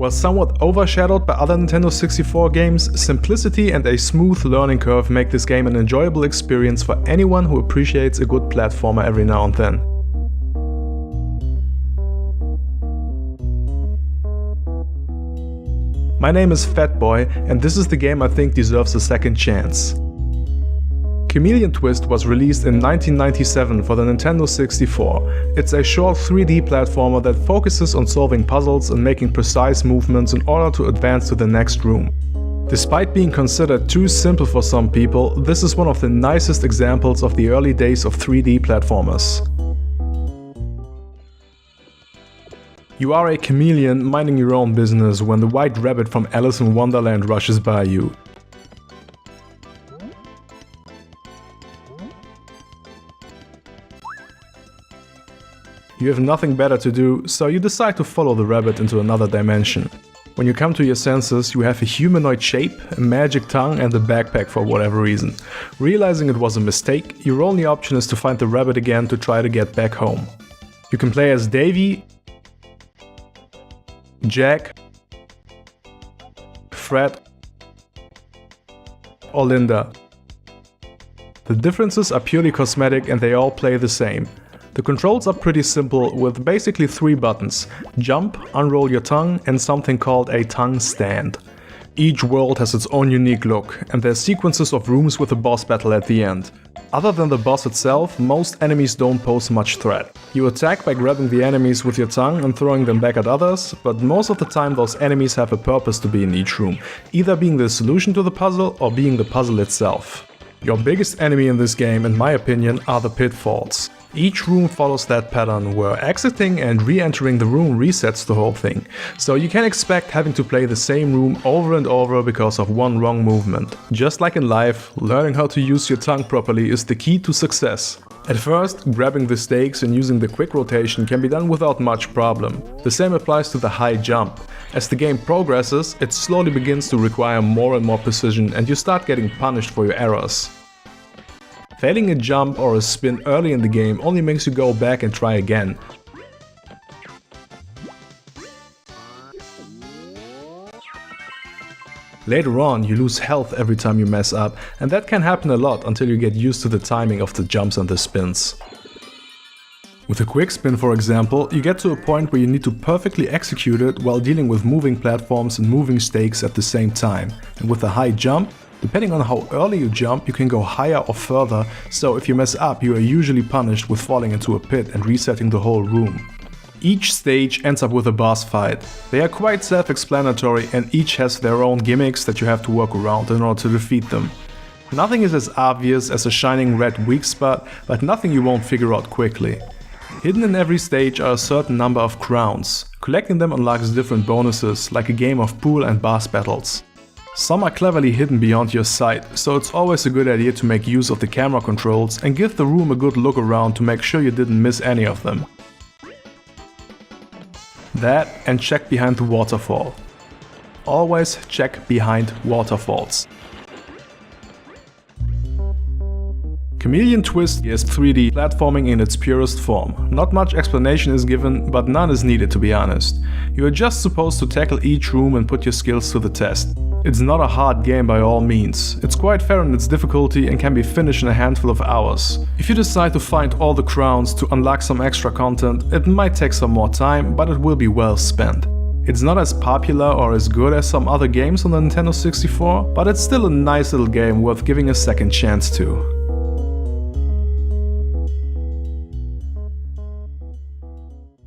While somewhat overshadowed by other Nintendo 64 games, simplicity and a smooth learning curve make this game an enjoyable experience for anyone who appreciates a good platformer every now and then. My name is Fettboi, and this is the game I think deserves a second chance. Chameleon Twist was released in 1997 for the Nintendo 64. It's a short 3D platformer that focuses on solving puzzles and making precise movements in order to advance to the next room. Despite being considered too simple for some people, this is one of the nicest examples of the early days of 3D platformers. You are a chameleon minding your own business when the white rabbit from Alice in Wonderland rushes by you. You have nothing better to do, so you decide to follow the rabbit into another dimension. When you come to your senses, you have a humanoid shape, a magic tongue and a backpack for whatever reason. Realizing it was a mistake, your only option is to find the rabbit again to try to get back home. You can play as Davy, Jack, Fred, or Linda. The differences are purely cosmetic and they all play the same. The controls are pretty simple with basically 3 buttons: jump, unroll your tongue and something called a tongue stand. Each world has its own unique look and there's sequences of rooms with a boss battle at the end. Other than the boss itself, most enemies don't pose much threat. You attack by grabbing the enemies with your tongue and throwing them back at others, but most of the time those enemies have a purpose to be in each room, either being the solution to the puzzle or being the puzzle itself. Your biggest enemy in this game, in my opinion, are the pitfalls. Each room follows that pattern, where exiting and re-entering the room resets the whole thing, so you can expect having to play the same room over and over because of one wrong movement. Just like in life, learning how to use your tongue properly is the key to success. At first, grabbing the stakes and using the quick rotation can be done without much problem. The same applies to the high jump. As the game progresses, it slowly begins to require more and more precision and you start getting punished for your errors. Failing a jump or a spin early in the game only makes you go back and try again. Later on, you lose health every time you mess up, and that can happen a lot until you get used to the timing of the jumps and the spins. With a quick spin, for example, you get to a point where you need to perfectly execute it while dealing with moving platforms and moving stakes at the same time. And with a high jump, depending on how early you jump, you can go higher or further, so if you mess up, you are usually punished with falling into a pit and resetting the whole room. Each stage ends up with a boss fight. They are quite self-explanatory and each has their own gimmicks that you have to work around in order to defeat them. Nothing is as obvious as a shining red weak spot, but nothing you won't figure out quickly. Hidden in every stage are a certain number of crowns. Collecting them unlocks different bonuses, like a game of pool and boss battles. Some are cleverly hidden beyond your sight, so it's always a good idea to make use of the camera controls and give the room a good look around to make sure you didn't miss any of them. That and check behind the waterfall. Always check behind waterfalls. Chameleon Twist is 3D platforming in its purest form. Not much explanation is given, but none is needed, to be honest. You are just supposed to tackle each room and put your skills to the test. It's not a hard game by all means. It's quite fair in its difficulty and can be finished in a handful of hours. If you decide to find all the crowns to unlock some extra content, it might take some more time, but it will be well spent. It's not as popular or as good as some other games on the Nintendo 64, but it's still a nice little game worth giving a second chance to.